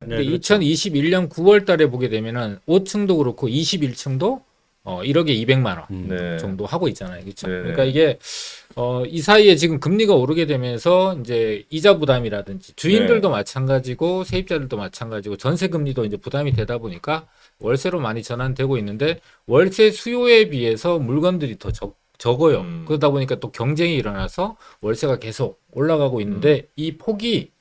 근데 네, 그렇죠. 2021년 9월 달에 보게 되면은 5층도 그렇고 21층도 1억에 200만 원 네. 정도 하고 있잖아요. 그렇죠? 네네. 그러니까 이게 이 사이에 지금 금리가 오르게 되면서 이제 이자 부담이라든지 주인들도 네. 마찬가지고 세입자들도 마찬가지고 전세 금리도 이제 부담이 되다 보니까 월세로 많이 전환되고 있는데 월세 수요에 비해서 물건들이 더 적어요. 그러다 보니까 또 경쟁이 일어나서 월세가 계속 올라가고 있는데 이 폭이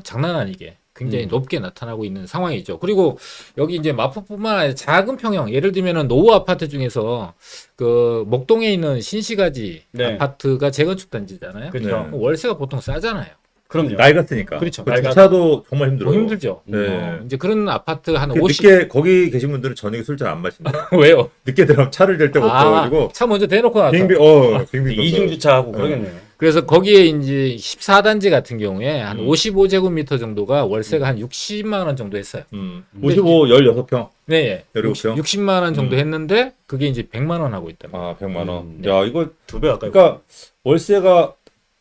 장난 아니게 굉장히 높게 나타나고 있는 상황이죠. 그리고 여기 이제 마포뿐만 아니라 작은 평형, 예를 들면은 노후 아파트 중에서 그 목동에 있는 신시가지 네. 아파트가 재건축 단지잖아요. 그렇죠. 네. 월세가 보통 싸잖아요. 그럼요. 날 같으니까. 그렇죠. 그 날 주차도 정말 힘들어요. 뭐 힘들죠. 네. 이제 그런 아파트 한 그 50. 늦게 거기 계신 분들은 저녁에 술 잘 안 마신다. 왜요? 늦게 들어가면 차를 댈 데가 없어가지고 차 먼저 대놓고 나서. 빙빙 빙빙 이중 주차하고 네. 그러겠네요. 그래서 거기에 이제 14단지 같은 경우에 한 55 55제곱미터 정도가 월세가 한 60만 원 정도 했어요. 55 16평. 네, 17평? 60만 원 정도 했는데 그게 이제 100만 원 하고 있다. 아 100만 원. 네. 야 이거 2배 가까이. 그러니까 월세가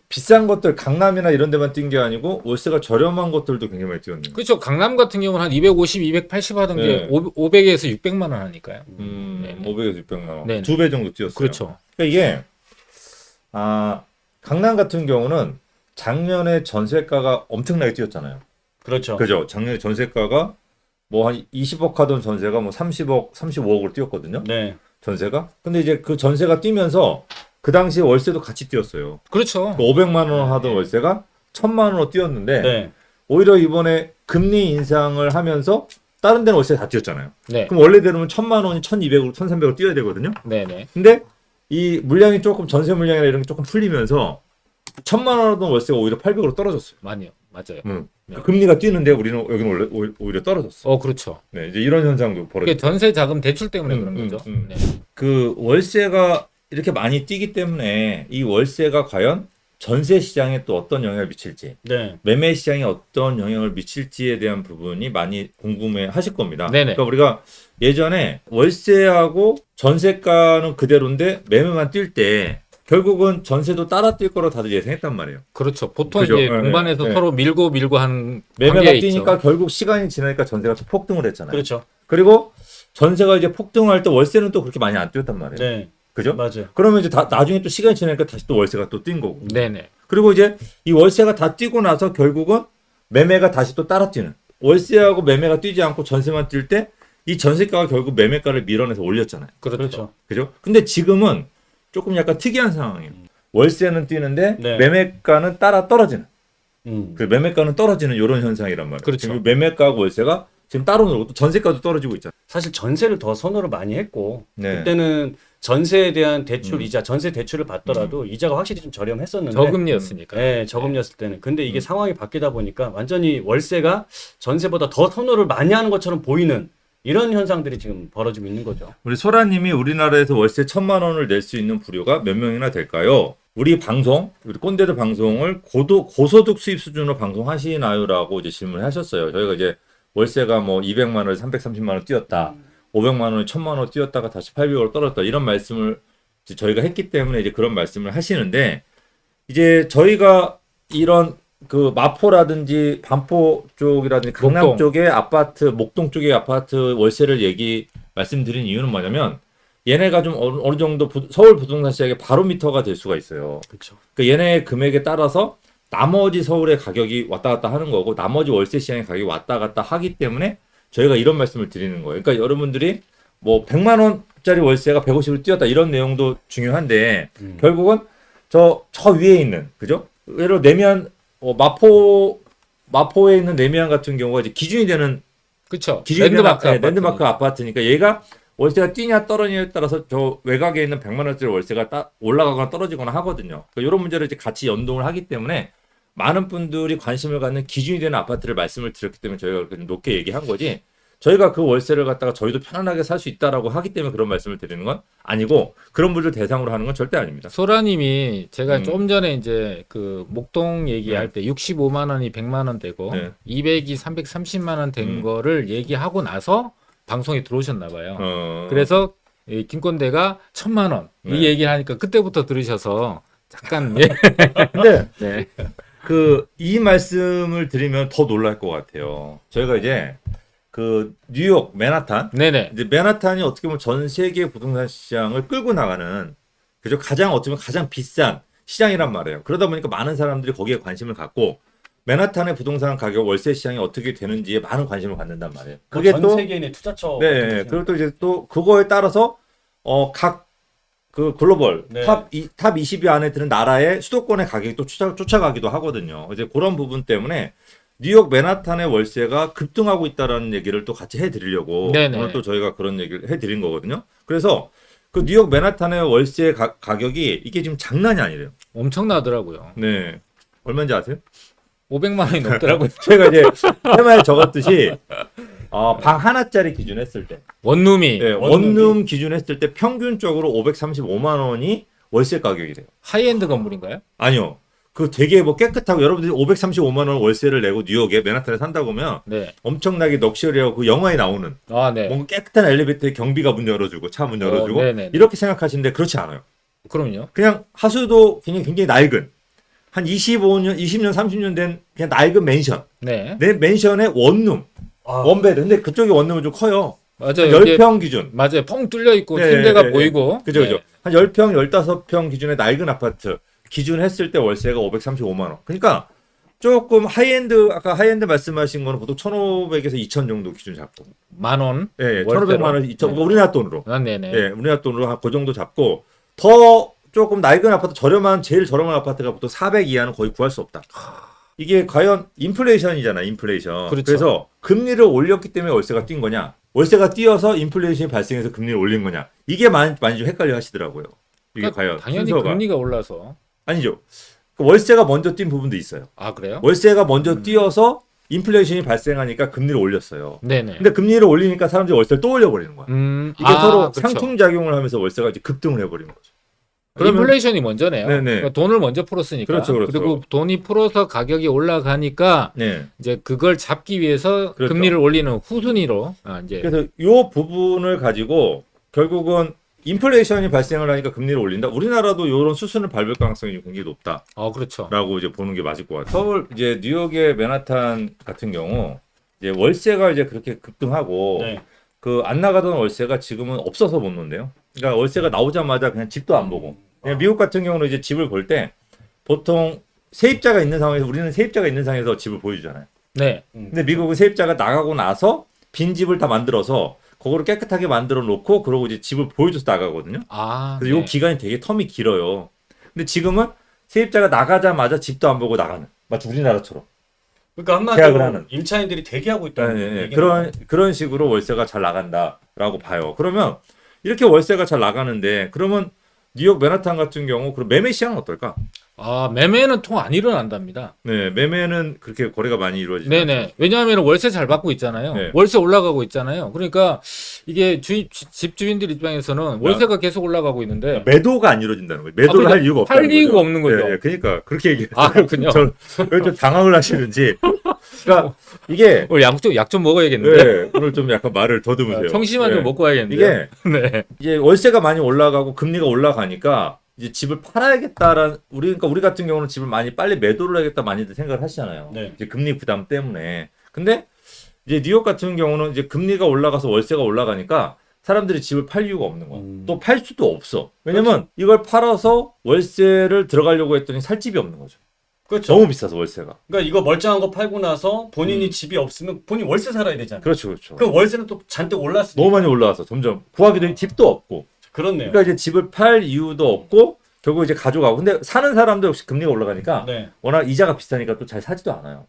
비싼 것들 강남이나 이런 데만 뛴 게 아니고 월세가 저렴한 것들도 굉장히 많이 뛰었네요. 그렇죠. 강남 같은 경우는 한 250, 280 하던 게 네. 500에서 600만 원 하니까요. 네네. 500에서 600만 원. 네네. 2배 정도 뛰었어요. 그렇죠. 그러니까 이게 강남 같은 경우는 작년에 전세가가 엄청나게 뛰었잖아요. 그렇죠. 그죠? 작년에 전세가가 뭐 한 20억 하던 전세가 뭐 30억, 35억으로 뛰었거든요. 네. 전세가. 근데 이제 그 전세가 뛰면서 그 당시에 월세도 같이 뛰었어요. 그렇죠. 500만 원 하던 월세가 1000만 원으로 뛰었는데 네. 오히려 이번에 금리 인상을 하면서 다른 데는 월세 다 뛰었잖아요. 네. 그럼 원래대로면 1000만 원이 1200으로 1300으로 뛰어야 되거든요. 네네. 근데 이 물량이 조금 전세 물량이나 이런 게 조금 풀리면서 1000만 원 하던 월세가 오히려 800으로 떨어졌어요. 많이요. 맞아요. 그 금리가 뛰는데 우리는 여기는 원래 오히려 떨어졌어. 그렇죠. 네, 이제 이런 현상도 그게 벌어졌죠. 전세 자금 대출 때문에 그런 거죠. 네. 그 월세가 이렇게 많이 뛰기 때문에 이 월세가 과연 전세 시장에 또 어떤 영향을 미칠지, 네. 매매 시장에 어떤 영향을 미칠지에 대한 부분이 많이 궁금해 하실 겁니다. 네네. 그러니까 우리가 예전에 월세하고 전세가는 그대로인데 매매만 뛸 때 결국은 전세도 따라 뛸 거로 다들 예상했단 말이에요. 그렇죠. 보통 그죠? 이제 네, 동반해서 네. 서로 밀고 하는 매매가 관계에 뛰니까 있죠. 결국 시간이 지나니까 전세가 또 폭등을 했잖아요. 그렇죠. 그리고 전세가 이제 폭등할 때 월세는 또 그렇게 많이 안 뛰었단 말이에요. 네. 그죠? 맞아요. 그러면 이제 나중에 또 시간이 지나니까 다시 또 월세가 또 뛴 거고. 네네. 그리고 이제 이 월세가 다 뛰고 나서 결국은 매매가 다시 또 따라 뛰는. 월세하고 매매가 뛰지 않고 전세만 뛸 때 이 전세가가 결국 매매가를 밀어내서 올렸잖아요. 그렇죠. 그죠? 근데 지금은 조금 약간 특이한 상황이에요. 월세는 뛰는데 네. 매매가는 따라 떨어지는. 음. 그 매매가는 떨어지는 이런 현상이란 말이에요. 그렇죠. 지금 매매가하고 월세가 지금 따로 놀고 또 전세가도 떨어지고 있잖아요. 사실 전세를 더 선호를 많이 했고 네. 그때는 전세에 대한 대출 이자, 전세 대출을 받더라도 이자가 확실히 좀 저렴했었는데 저금리였으니까. 네, 저금리였을 때는. 근데 이게 상황이 바뀌다 보니까 완전히 월세가 전세보다 더 선호를 많이 하는 것처럼 보이는 이런 현상들이 지금 벌어지고 있는 거죠. 우리 소라님이 우리나라에서 월세 1000만 원을 낼 수 있는 부류가 몇 명이나 될까요? 우리 방송, 우리 꼰대들 방송을 고소득 수입 수준으로 방송하시나요라고 이제 질문하셨어요. 저희가 이제 월세가 뭐 200만 원에서 330만 원 뛰었다. 500만 원에 1000만 원 뛰었다가 다시 800으로 떨어졌다. 이런 말씀을 이제 저희가 했기 때문에 이제 그런 말씀을 하시는데 이제 저희가 이런 그 마포라든지 반포 쪽이라든지 강남 목동. 쪽의 아파트, 목동 쪽의 아파트 월세를 말씀드린 이유는 뭐냐면 얘네가 좀 어느 정도 서울 부동산 시장의 바로미터가 될 수가 있어요. 그렇죠. 그러니까 얘네의 금액에 따라서 나머지 서울의 가격이 왔다 갔다 하는 거고 나머지 월세 시장의 가격이 왔다 갔다 하기 때문에 저희가 이런 말씀을 드리는 거예요. 그러니까 여러분들이 뭐 100만 원짜리 월세가 150으로 뛰었다 이런 내용도 중요한데 결국은 저 위에 있는 그죠? 예를 들어 내면 마포에 있는 내면 같은 경우가 이제 기준이 되는 그렇죠. 기준이 랜드마크 되는 아파트. 랜드마크 아파트니까 얘가 월세가 뛰냐 떨어지냐에 따라서 저 외곽에 있는 100만 원짜리 월세가 올라가거나 떨어지거나 하거든요. 그러니까 이런 문제를 이제 같이 연동을 하기 때문에 많은 분들이 관심을 갖는 기준이 되는 아파트를 말씀을 드렸기 때문에 저희가 그렇게 좀 높게 얘기한 거지. 저희가 그 월세를 갖다가 저희도 편안하게 살 수 있다라고 하기 때문에 그런 말씀을 드리는 건 아니고 그런 분들 대상으로 하는 건 절대 아닙니다. 소라님이 제가 좀 전에 이제 그 목동 얘기할 때 65만 원이 100만 원 되고 네. 200이 330만 원 된 거를 얘기하고 나서 방송에 들어오셨나 봐요. 그래서 그래서 이 김건대가 1000만 원 이 네. 얘기를 하니까 그때부터 들으셔서 잠깐 예. 근데 네. 이 말씀을 드리면 더 놀랄 것 같아요. 저희가 이제 그 뉴욕 맨하탄, 네네. 이제 맨하탄이 어떻게 보면 전 세계 부동산 시장을 끌고 나가는 그죠 가장 어쩌면 가장 비싼 시장이란 말이에요. 그러다 보니까 많은 사람들이 거기에 관심을 갖고 맨하탄의 부동산 가격 월세 시장이 어떻게 되는지에 많은 관심을 갖는단 말이에요. 그게 전 또 세계인의 투자처. 네, 그리고 또 이제 또 그거에 따라서 각 그 글로벌 네. 탑 20위 안에 드는 나라의 수도권의 가격이 또 쫓아가기도 하거든요. 이제 그런 부분 때문에 뉴욕 맨하탄의 월세가 급등하고 있다라는 얘기를 또 같이 해드리려고 네네. 오늘 또 저희가 그런 얘기를 해드린 거거든요. 그래서 그 뉴욕 맨하탄의 월세 가격이 이게 지금 장난이 아니래요. 엄청나더라고요. 네, 얼마인지 아세요? 500만 원이 넘더라고요. 제가 이제 테마에 적었듯이 방 하나짜리 기준 했을 때 원룸이 네, 원룸 기준 했을 때 평균적으로 535만 원이 월세 가격이래요. 하이엔드 건물인가요? 아니요. 그 되게 뭐 깨끗하고 여러분들이 535만 원 월세를 내고 뉴욕에 맨하탄에 산다고 하면 네. 엄청나게 럭셔리하고 그 영화에 나오는 아, 네. 뭔가 깨끗한 엘리베이터에 경비가 문 열어주고 차 문 열어주고 네네. 이렇게 생각하시는데 그렇지 않아요. 그럼요. 그냥 하수도 굉장히 낡은 한 25년, 20년, 30년 된 그냥 낡은 맨션. 네. 내 맨션의 원룸, 원베드. 근데 그쪽에 원룸은 좀 커요. 맞아요. 10평 기준. 맞아요. 펑 뚫려 있고 네, 침대가 네, 보이고. 그죠, 네. 그죠. 한 10평, 15평 기준의 낡은 아파트 기준 했을 때 월세가 535만 원. 그러니까 조금 하이엔드, 아까 하이엔드 말씀하신 거는 보통 1,500에서 2,000 정도 기준 잡고. 만 원. 예, 월세로. 1,500만 원, 2,000, 네. 우리나라 돈으로. 아, 네네. 예, 우리나라 돈으로 한 그 정도 잡고 더 조금 낡은 아파트, 제일 저렴한 아파트가 보통 400 이하는 거의 구할 수 없다. 이게 과연 인플레이션이잖아, 인플레이션. 그렇죠. 그래서 금리를 올렸기 때문에 월세가 뛴 거냐? 월세가 뛰어서 인플레이션이 발생해서 금리를 올린 거냐? 이게 많이 좀 헷갈려 하시더라고요. 이게 그러니까 과연 당연히 순서가 금리가 올라서. 아니죠. 그 월세가 먼저 뛴 부분도 있어요. 아, 그래요? 월세가 먼저 뛰어서 인플레이션이 발생하니까 금리를 올렸어요. 네네. 근데 금리를 올리니까 사람들이 월세를 또 올려버리는 거야. 이게 서로 그렇죠. 상충작용을 하면서 월세가 이제 급등을 해버리는 거죠. 인플레이션이 먼저네요. 네네. 그러니까 돈을 먼저 풀었으니까. 그렇죠, 그렇죠. 리고 돈이 풀어서 가격이 올라가니까 네. 이제 그걸 잡기 위해서 그렇죠. 금리를 올리는 후순위로 이제 그래서 이 부분을 가지고 결국은 인플레이션이 발생을 하니까 금리를 올린다. 우리나라도 이런 수순을 밟을 가능성이 굉장히 높다라고 그렇죠. 이제 보는 게 맞을 것 같아요. 서울 이제 뉴욕의 맨하탄 같은 경우 이제 월세가 이제 그렇게 급등하고 네. 그 안 나가던 월세가 지금은 없어서 못 놓는데요. 그러니까 월세가 나오자마자 그냥 집도 안 보고. 그냥 미국 같은 경우는 이제 집을 볼 때 보통 세입자가 있는 상황에서 우리는 세입자가 있는 상황에서 집을 보여주잖아요. 네. 근데 미국은 세입자가 나가고 나서 빈 집을 다 만들어서 그거를 깨끗하게 만들어 놓고 그러고 이제 집을 보여줘서 나가거든요. 그래서 이 기간이 되게 텀이 길어요. 근데 지금은 세입자가 나가자마자 집도 안 보고 나가는. 마치 우리나라처럼. 그러니까 계약을 한마디로 하는. 임차인들이 대기하고 있다는 얘기는 그런 식으로 월세가 잘 나간다라고 봐요. 그러면 이렇게 월세가 잘 나가는데 그러면 뉴욕 맨하탄 같은 경우 그럼 매매 시장은 어떨까? 매매는 통 안 일어난답니다. 네, 매매는 그렇게 거래가 많이 이루어지죠. 네네. 왜냐하면 월세 잘 받고 있잖아요. 네. 월세 올라가고 있잖아요. 그러니까 이게 집주인들 입장에서는 월세가 계속 올라가고 있는데 매도가 안 이루어진다는 거예요. 매도를 그러니까 할 이유가 없다는 할 이유가 거죠. 없는 거죠. 예, 그러니까 그렇게 얘기해요. 그렇군요. 좀 당황을 하시는지. 그러니까 이게 오늘 약 좀 먹어야겠는데. 네, 오늘 좀 약간 말을 더듬으세요. 청심환 예. 좀 먹고 와야겠는데. 이게 네. 이제 월세가 많이 올라가고 금리가 올라가니까 이제 집을 팔아야겠다라는 우리 같은 경우는 집을 많이 빨리 매도를 해야겠다 많이들 생각을 하시잖아요. 네. 이제 금리 부담 때문에. 근데 이제 뉴욕 같은 경우는 이제 금리가 올라가서 월세가 올라가니까 사람들이 집을 팔 이유가 없는 거야. 또 팔 수도 없어. 왜냐면 이걸 팔아서 월세를 들어가려고 했더니 살 집이 없는 거죠. 그렇죠. 너무 비싸서 월세가. 그러니까 이거 멀쩡한 거 팔고 나서 본인이 집이 없으면 본인 월세 살아야 되잖아요. 그렇죠, 그렇죠. 그 월세는 또 잔뜩 올랐으니까. 너무 많이 올라와서 점점 구하기도 집도 없고. 그렇네요. 그러니까 이제 집을 팔 이유도 없고 결국 이제 가져가고. 근데 사는 사람도 역시 금리가 올라가니까 네. 워낙 이자가 비싸니까 또 잘 사지도 않아요.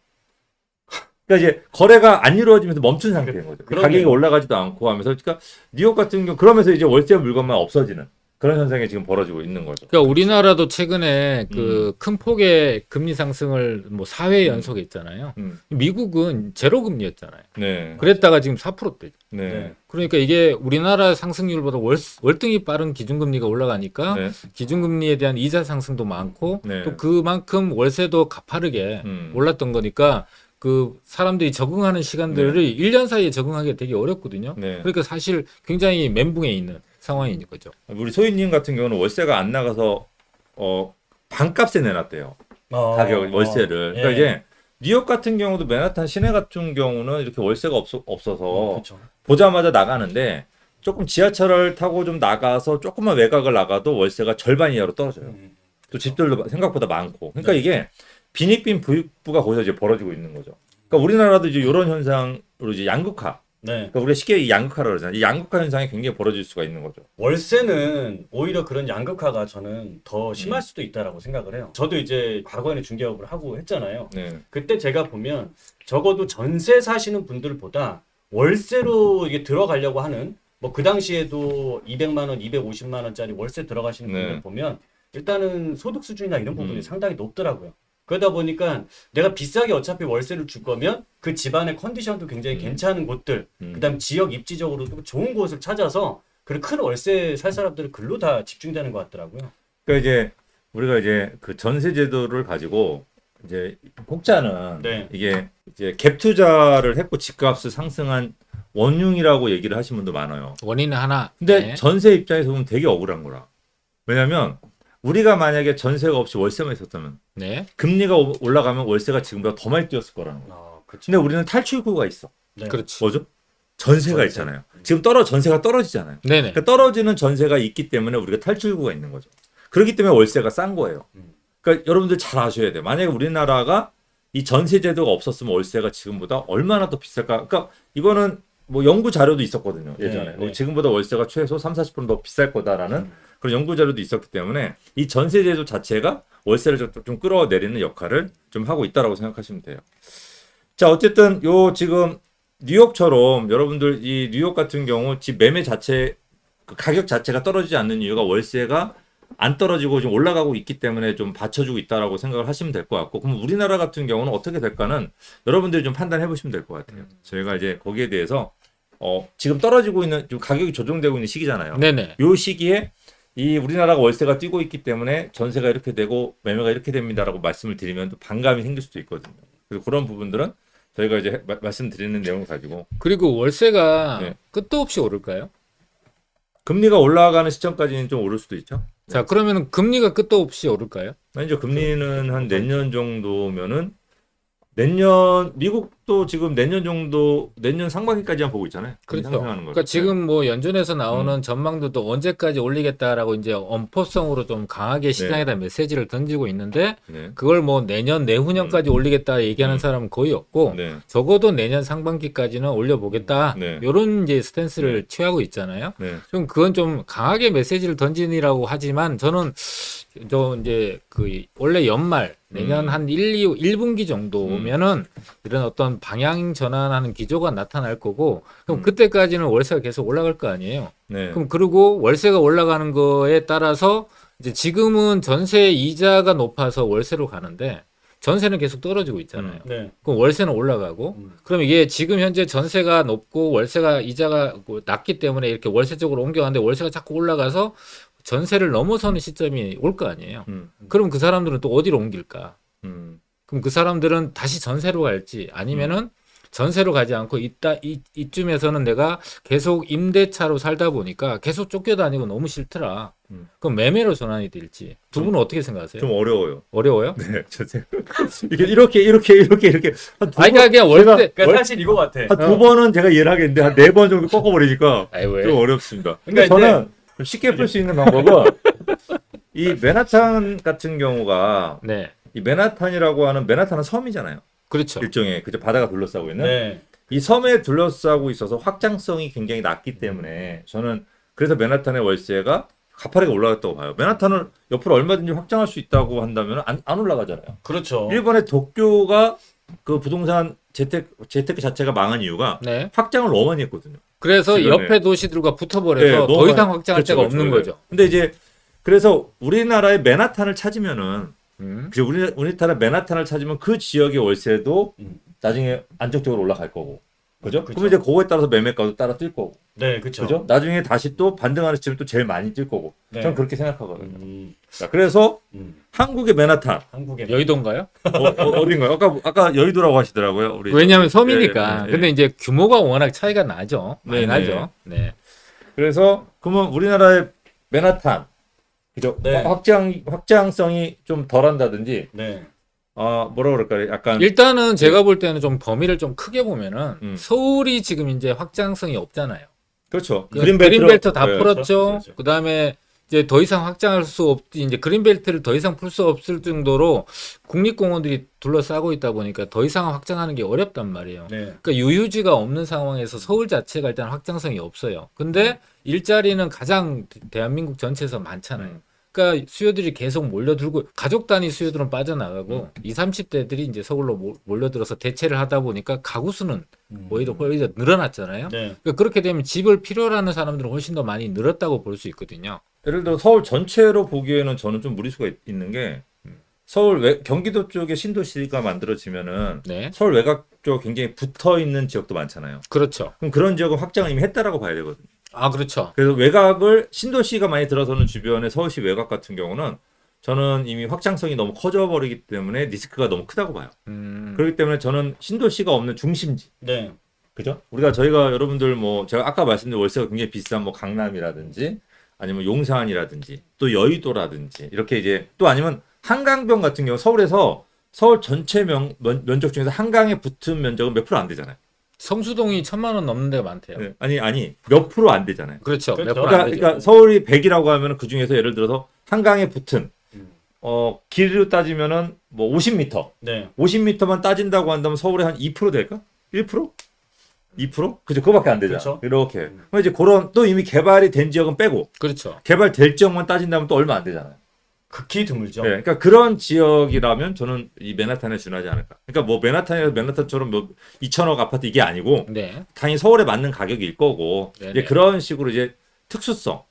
그러니까 이제 거래가 안 이루어지면서 멈춘 상태인 거죠. 그러네요. 가격이 올라가지도 않고 하면서 그러니까 뉴욕 같은 경우 그러면서 이제 월세 물건만 없어지는 그런 현상이 지금 벌어지고 있는 거죠. 그러니까 우리나라도 최근에 그 큰 폭의 금리 상승을 뭐 4회 연속에 했잖아요. 미국은 제로 금리였잖아요. 네. 그랬다가 지금 4%대. 네. 네. 그러니까 이게 우리나라 상승률보다 월등히 빠른 기준금리가 올라가니까 네. 기준금리에 대한 이자 상승도 많고 네. 또 그만큼 월세도 가파르게 음. 올랐던 거니까 그 사람들이 적응하는 시간들을 1년 사이에 적응하기 되게 어렵거든요. 네. 그러니까 사실 굉장히 멘붕에 있는 상황인 거죠. 우리 소희님 같은 경우는 월세가 안 나가서 반값에 내놨대요. 가격 월세를. 그러니까 예. 이제 뉴욕 같은 경우도 맨하탄 시내 같은 경우는 이렇게 월세가 없어서 그렇죠. 보자마자 나가는데 조금 지하철을 타고 좀 나가서 조금만 외곽을 나가도 월세가 절반 이하로 떨어져요. 또 집들도 생각보다 많고. 그러니까 네. 이게 빈익빈 부익부가 거기서 이제 벌어지고 있는 거죠. 그러니까 우리나라도 이제 이런 현상으로 이제 양극화. 네. 그러니까 우리가 쉽게 이 양극화라고 그러잖아요. 이 양극화 현상이 굉장히 벌어질 수가 있는 거죠. 월세는 오히려 그런 양극화가 저는 더 심할 수도 있다라고 생각을 해요. 저도 이제 과거에는 중개업을 하고 했잖아요. 네. 그때 제가 보면 적어도 전세 사시는 분들보다 월세로 이게 들어가려고 하는 뭐 그 당시에도 200만 원, 250만 원짜리 월세 들어가시는 네. 분들 보면 일단은 소득 수준이나 이런 부분이 상당히 높더라고요. 그러다 보니까 내가 비싸게 어차피 월세를 줄 거면 그 집안의 컨디션도 굉장히 괜찮은 곳들, 그다음 지역 입지적으로도 좋은 곳을 찾아서 그리고 큰 월세 살 사람들은 글로 다 집중되는 것 같더라고요. 그러니까 이제 우리가 이제 그 전세 제도를 가지고 이제 혹자는 네. 이게 이제 갭 투자를 했고 집값을 상승한 원흉이라고 얘기를 하시는 분도 많아요. 원인은 하나. 근데 네. 전세 입장에서 보면 되게 억울한 거라. 왜냐면 우리가 만약에 전세가 없이 월세만 있었다면 네. 금리가 올라가면 월세가 지금보다 더 많이 뛰었을 거라는 거예요. 그렇죠. 근데 우리는 탈출구가 있어. 네. 그렇지. 뭐죠? 전세가 전세. 있잖아요. 지금 전세가 떨어지잖아요. 네네. 그러니까 떨어지는 전세가 있기 때문에 우리가 탈출구가 있는 거죠. 그렇기 때문에 월세가 싼 거예요. 그러니까 여러분들 잘 아셔야 돼요. 만약에 우리나라가 이 전세 제도가 없었으면 월세가 지금보다 얼마나 더 비쌀까? 그러니까 이거는 뭐 연구 자료도 있었거든요. 예전에. 네. 지금보다 월세가 최소 30-40% 더 비쌀 거다라는 그런 연구 자료도 있었기 때문에 이 전세 제도 자체가 월세를 좀 끌어내리는 역할을 좀 하고 있다라고 생각하시면 돼요. 자, 어쨌든 요 지금 뉴욕처럼 여러분들 이 뉴욕 같은 경우 집 매매 자체 그 가격 자체가 떨어지지 않는 이유가 월세가 안 떨어지고 좀 올라가고 있기 때문에 좀 받쳐주고 있다라고 생각을 하시면 될 것 같고, 그럼 우리나라 같은 경우는 어떻게 될까는 여러분들이 좀 판단해 보시면 될 것 같아요. 저희가 이제 거기에 대해서 지금 떨어지고 있는 좀 가격이 조정되고 있는 시기잖아요. 네네. 요 시기에 이 우리나라가 월세가 뛰고 있기 때문에 전세가 이렇게 되고 매매가 이렇게 됩니다라고 말씀을 드리면 또 반감이 생길 수도 있거든요. 그래서 그런 부분들은 저희가 이제 말씀드리는 내용을 가지고 그리고 월세가 네. 끝도 없이 오를까요? 금리가 올라가는 시점까지는 좀 오를 수도 있죠. 자, 그러면 금리가 끝도 없이 오를까요? 이제 금리는 한 내년 정도면은 내년 미국도 지금 내년 정도 내년 상반기까지만 보고 있잖아요. 그렇죠. 상승하는 걸. 그러니까 지금 뭐 연준에서 나오는 전망들도 언제까지 올리겠다라고 이제 엄포성으로 좀 강하게 시장에다 메시지를 던지고 있는데 네. 그걸 뭐 내년 내후년까지 올리겠다 얘기하는 사람은 거의 없고 네. 적어도 내년 상반기까지는 올려보겠다 네. 이런 이제 스탠스를 취하고 있잖아요. 네. 좀 그건 좀 강하게 메시지를 던지느라고 하지만 저는 저 이제 그 원래 연말 내년 한 1분기 정도 오면은 이런 어떤 방향 전환하는 기조가 나타날 거고 그럼 그때까지는 월세가 계속 올라갈 거 아니에요. 네. 그럼 그리고 월세가 올라가는 거에 따라서 이제 지금은 전세 이자가 높아서 월세로 가는데 전세는 계속 떨어지고 있잖아요. 네. 그럼 월세는 올라가고 그럼 이게 지금 현재 전세가 높고 월세가 이자가 낮기 때문에 이렇게 월세 쪽으로 옮겨가는데 월세가 자꾸 올라가서 전세를 넘어서는 시점이 올 거 아니에요. 그럼 그 사람들은 또 어디로 옮길까? 그럼 그 사람들은 다시 전세로 갈지 아니면은 전세로 가지 않고 이쯤에서는 내가 계속 임대차로 살다 보니까 계속 쫓겨다니고 너무 싫더라. 그럼 매매로 전환이 될지 두 분은 어떻게 생각하세요? 좀 어려워요. 어려워요? 네. 이게 이렇게 한 두 아니 번, 그러니까 월세 그러니까 사실 이거 같아. 한 두 번은 제가 이해를 하겠는데 한 네 번 정도 꺾어버리니까 아이 왜? 좀 어렵습니다. 근데 그러니까 저는 좀 쉽게 풀 수 있는 방법은 이 맨하탄 같은 경우가 네. 이 맨하탄이라고 하는 맨하탄은 섬이잖아요. 그렇죠. 일종의 그저 바다가 둘러싸고 있는 네. 이 섬에 둘러싸고 있어서 확장성이 굉장히 낮기 때문에 저는 그래서 맨하탄의 월세가 가파르게 올라갔다고 봐요. 맨하탄을 옆으로 얼마든지 확장할 수 있다고 한다면 안 올라가잖아요. 그렇죠. 일본의 도쿄가 그 부동산 재테크 자체가 망한 이유가 네. 확장을 너무 많이 했거든요. 그래서 주변에. 옆에 도시들과 붙어버려서 네, 너무 더 이상 많이- 확장할 그렇죠, 데가 그렇죠. 없는 네. 거죠. 근데 이제 그래서 우리나라의 맨하탄을 찾으면은 음. 그죠? 우리나라 맨하탄을 찾으면 그 지역의 월세도 음. 나중에 안정적으로 올라갈 거고. 그죠? 그죠. 그럼 이제 그거에 따라서 매매가도 따라 뛸 거고. 네, 그렇죠. 그죠? 나중에 다시 또 반등하는 시점이 또 제일 많이 뛸 거고. 네. 저는 그렇게 생각하거든요. 음, 자, 그래서 음. 한국의 맨하탄 한국에 여의도인가요? 어딘가요? 아까 여의도라고 하시더라고요. 우리 왜냐하면 섬이니까. 네, 네, 네. 근데 이제 규모가 워낙 차이가 나죠. 많이 네, 네. 나죠. 네. 그래서 그러면 우리나라의 맨하탄 그죠? 네. 확장성이 좀 덜한다든지 네. 뭐라 그럴까요? 약간 일단은 제가 볼 때는 좀 범위를 좀 크게 보면은 서울이 지금 이제 확장성이 없잖아요. 그렇죠. 그린벨트 다 네. 풀었죠. 그렇죠. 그다음에 이제 더 이상 확장할 수 이제 그린벨트를 더 이상 풀 수 없을 정도로 국립공원들이 둘러싸고 있다 보니까 더 이상 확장하는 게 어렵단 말이에요. 네. 그러니까 유유지가 없는 상황에서 서울 자체가 일단 확장성이 없어요. 근데 일자리는 가장 대한민국 전체에서 많잖아요. 그러니까 수요들이 계속 몰려들고 가족 단위 수요들은 빠져나가고 20, 30대들이 이제 서울로 몰려들어서 대체를 하다 보니까 가구 수는 오히려 늘어났잖아요. 네. 그러니까 그렇게 되면 집을 필요로 하는 사람들은 훨씬 더 많이 늘었다고 볼 수 있거든요. 예를 들어 서울 전체로 보기에는 저는 좀 무리수가 있는 게 서울 경기도 쪽에 신도시가 만들어지면은 네. 서울 외곽 쪽 굉장히 붙어 있는 지역도 많잖아요. 그렇죠. 그럼 그런 지역은 확장을 이미 했다라고 봐야 되거든요. 아, 그렇죠. 그래서 외곽을 신도시가 많이 들어서는 주변의 서울시 외곽 같은 경우는 저는 이미 확장성이 너무 커져 버리기 때문에 리스크가 너무 크다고 봐요. 그렇기 때문에 저는 신도시가 없는 중심지. 네. 그죠? 저희가 여러분들 뭐 제가 아까 말씀드린 월세가 굉장히 비싼 뭐 강남이라든지 아니면 용산이라든지 또 여의도라든지 이렇게 이제 또 아니면 한강변 같은 경우 서울에서 서울 전체 면적 중에서 한강에 붙은 면적은 몇 프로 안 되잖아요. 성수동이 1,000만 원 넘는 데가 많대요. 네. 아니 몇 프로 안 되잖아요. 그렇죠. 그렇죠. 몇 프로 안 되죠. 그러니까 서울이 100이라고 하면 그 중에서 예를 들어서 한강에 붙은 길이로 따지면은 뭐 50m, 네. 50m만 따진다고 한다면 서울에 한 2% 될까? 1%? 2%? 그죠? 그거밖에 안 되잖아. 그렇죠. 이렇게. 그럼 이제 그런 또 이미 개발이 된 지역은 빼고 그렇죠. 개발될 지역만 따진다면 또 얼마 안 되잖아요. 극히 드물죠. 네, 그러니까 그런 지역이라면 저는 이 맨하탄에 준하지 않을까. 그러니까 뭐 맨하탄처럼 뭐 2천억 아파트 이게 아니고 네. 당연히 서울에 맞는 가격일 거고 네네. 이제 그런 식으로 이제 특수성,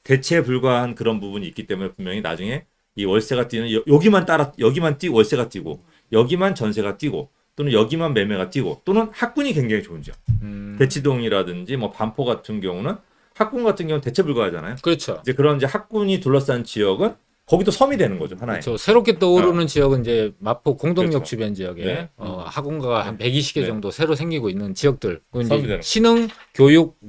대체에 불과한 그런 부분이 있기 때문에 분명히 나중에 이 월세가 뛰는 여기만 뛰고 월세가 뛰고 여기만 전세가 뛰고 또는 여기만 매매가 뛰고 또는 학군이 굉장히 좋은 지역. 대치동이라든지 뭐 반포 같은 경우는 학군 같은 경우는 대체 불가하잖아요. 그렇죠. 이제 그런 이제 학군이 둘러싼 지역은 거기도 섬이 되는 거죠 하나의. 그렇죠. 새롭게 떠오르는 지역은 이제 마포 공동역 그렇죠. 주변 지역에 네. 학원가가 한 120개 네. 정도 새로 생기고 있는 지역들. 그건 섬이 이제 되는 신흥 교육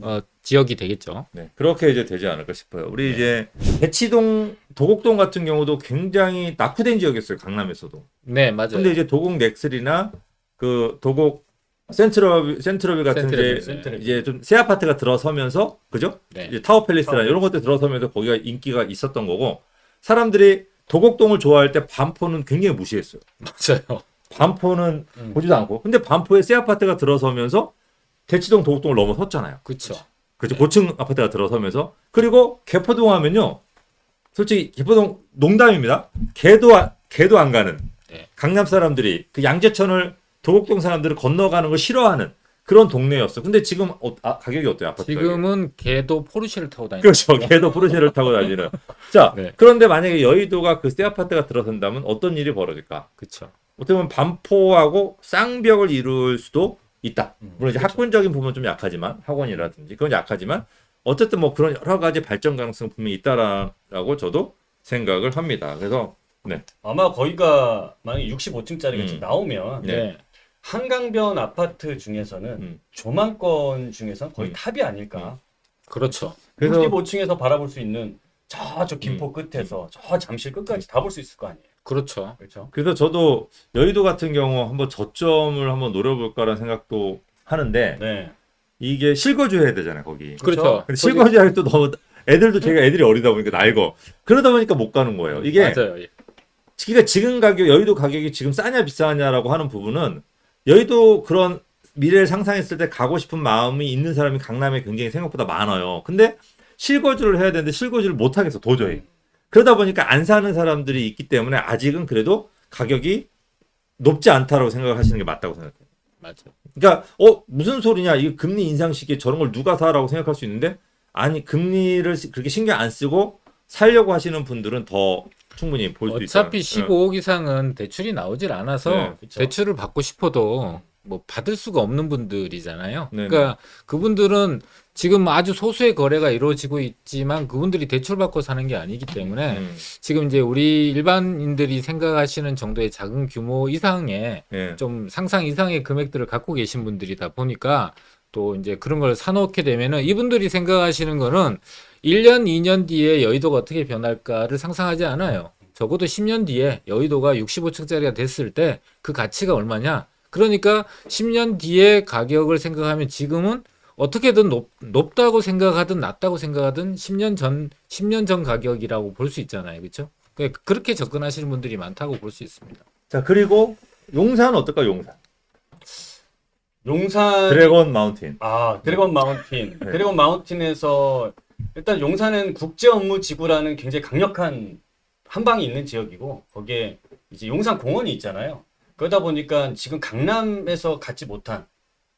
지역이 되겠죠. 네, 그렇게 이제 되지 않을까 싶어요. 우리 이제 대치동, 도곡동 같은 경우도 굉장히 낙후된 지역이었어요. 강남에서도. 네, 맞아요. 근데 이제 도곡 넥슬이나 그 도곡 센트러빌 같은 센트러빌. 이제 좀 새 아파트가 들어서면서 그죠? 네. 이제 타워 팰리스나 이런 것들 들어서면서 거기가 인기가 있었던 거고 사람들이 도곡동을 좋아할 때 반포는 굉장히 무시했어요. 맞아요. 반포는 보지도 않고. 근데 반포에 새 아파트가 들어서면서 대치동 도곡동을 넘어섰잖아요. 그렇죠. 그죠? 고층 아파트가 들어서면서 그리고 개포동 하면요. 솔직히 개포동 농담입니다. 개도 안 가는 네. 강남 사람들이 그 양재천을 도곡동 사람들을 건너가는 걸 싫어하는 그런 동네였어. 근데 지금 가격이 어때요? 아파트 지금은 개도 포르쉐를 타고 다니는 그렇죠. 개도 포르쉐를 타고 다니는. 자, 네. 그런데 만약에 여의도가 그 새 아파트가 들어선다면 어떤 일이 벌어질까? 그렇죠. 어떻게 보면 반포하고 쌍벽을 이룰 수도 있다. 물론 이제 그렇죠. 학군적인 부분은 좀 약하지만 학원이라든지 그건 약하지만 어쨌든 뭐 그런 여러 가지 발전 가능성 분명히 있다라고 저도 생각을 합니다. 그래서 네. 아마 거기가 만약에 65층짜리가 지금 나오면 네. 네. 한강변 아파트 중에서는 조망권 중에서는 거의 탑이 아닐까. 그렇죠. 그래서 65층에서 바라볼 수 있는 저쪽 김포 끝에서 저 잠실 끝까지 다 볼 수 있을 거 아니에요. 그렇죠. 그렇죠. 그래서 저도 여의도 같은 경우 한번 저점을 한번 노려볼까라는 생각도 하는데 네. 이게 실거주해야 되잖아요 거기. 그렇죠. 근데 실거주할 또 너무 애들이 어리다 보니까 낡어. 그러다 보니까 못 가는 거예요. 이게 맞아요. 그러니까 지금 여의도 가격이 지금 싸냐 비싸냐라고 하는 부분은 여의도 그런 미래를 상상했을 때 가고 싶은 마음이 있는 사람이 강남에 굉장히 생각보다 많아요. 근데 실거주를 해야 되는데 실거주를 못 하겠어 도저히. 그러다 보니까 안 사는 사람들이 있기 때문에 아직은 그래도 가격이 높지 않다라고 생각을 하시는 게 맞다고 생각해요. 맞아요. 그러니까 무슨 소리냐 이거 금리 인상 시기에 저런 걸 누가 사라고 생각할 수 있는데 아니 금리를 그렇게 신경 안 쓰고 살려고 하시는 분들은 더 충분히 볼 수 있어요. 어차피 15억 이상은 대출이 나오질 않아서 네, 그쵸. 대출을 받고 싶어도 뭐 받을 수가 없는 분들이잖아요. 네, 그러니까 그분들은 지금 아주 소수의 거래가 이루어지고 있지만 그분들이 대출받고 사는 게 아니기 때문에 지금 이제 우리 일반인들이 생각하시는 정도의 작은 규모 이상의 예. 좀 상상 이상의 금액들을 갖고 계신 분들이다 보니까 또 이제 그런 걸 사놓게 되면은 이분들이 생각하시는 거는 1년, 2년 뒤에 여의도가 어떻게 변할까를 상상하지 않아요. 적어도 10년 뒤에 여의도가 65층짜리가 됐을 때 그 가치가 얼마냐? 그러니까 10년 뒤에 가격을 생각하면 지금은 어떻게든 높다고 생각하든 낮다고 생각하든 10년 전 가격이라고 볼 수 있잖아요. 그렇죠? 그렇게 접근하시는 분들이 많다고 볼 수 있습니다. 자, 그리고 용산은 어떨까? 용산. 용산 드래곤 마운틴. 드래곤 마운틴. 네. 드래곤 마운틴에서 일단 용산은 국제 업무 지구라는 굉장히 강력한 한방이 있는 지역이고 거기에 이제 용산 공원이 있잖아요. 그러다 보니까 지금 강남에서 갖지 못한,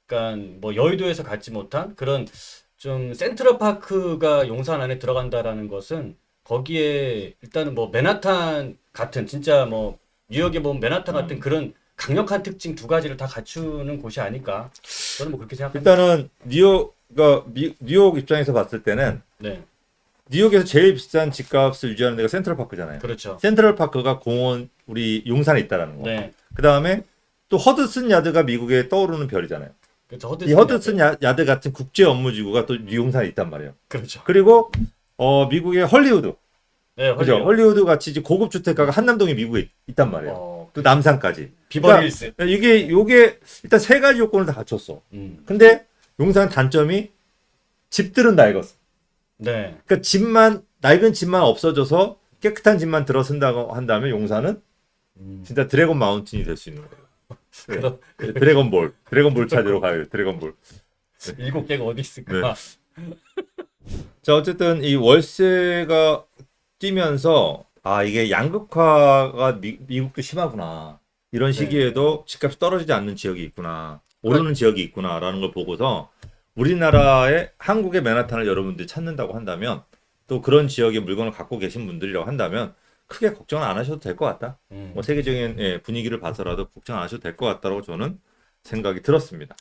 그러니까 뭐 여의도에서 갖지 못한 그런 좀 센트럴 파크가 용산 안에 들어간다라는 것은 거기에 일단은 뭐 맨하탄 같은 진짜 뭐 뉴욕에 보면 맨하탄 같은 그런 강력한 특징 두 가지를 다 갖추는 곳이 아닐까. 저는 뭐 그렇게 생각합니다. 일단은 뉴욕 입장에서 봤을 때는 네, 뉴욕에서 제일 비싼 집값을 유지하는 데가 센트럴파크잖아요. 그렇죠. 센트럴파크가 공원 우리 용산에 있다라는 거. 네, 그 다음에 또 허드슨 야드가 미국에 떠오르는 별이잖아요. 그렇죠. 이 허드슨 야드 같은 국제 업무지구가 또 용산에 있단 말이에요. 그렇죠. 그리고 미국의 헐리우드, 네, 그죠? 헐리우드 같이 이제 고급 주택가가 한남동에 미국에 있단 말이에요. 또 남산까지. 비버리힐스. 그러니까 요게 일단 세 가지 요건을 다 갖췄어. 근데 용산 단점이 집들은 낡았어. 네. 그러니까 낡은 집만 없어져서 깨끗한 집만 들어선다고 한다면 용산은 진짜 드래곤 마운틴이 될 수 있는 거예요. 네. 드래곤볼 찾으러 가요. 드래곤볼. 7개가 어디 있을까? 자, 어쨌든 이 월세가 뛰면서 이게 양극화가 미국도 심하구나. 이런 시기에도 집값이 떨어지지 않는 지역이 있구나. 오르는 지역이 있구나라는 걸 보고서 우리나라의 한국의 맨하탄을 여러분들이 찾는다고 한다면 또 그런 지역의 물건을 갖고 계신 분들이라고 한다면 크게 걱정 안 하셔도 될 것 같다. 뭐 세계적인 분위기를 봐서라도 걱정 안 하셔도 될 것 같다고 저는 생각이 들었습니다.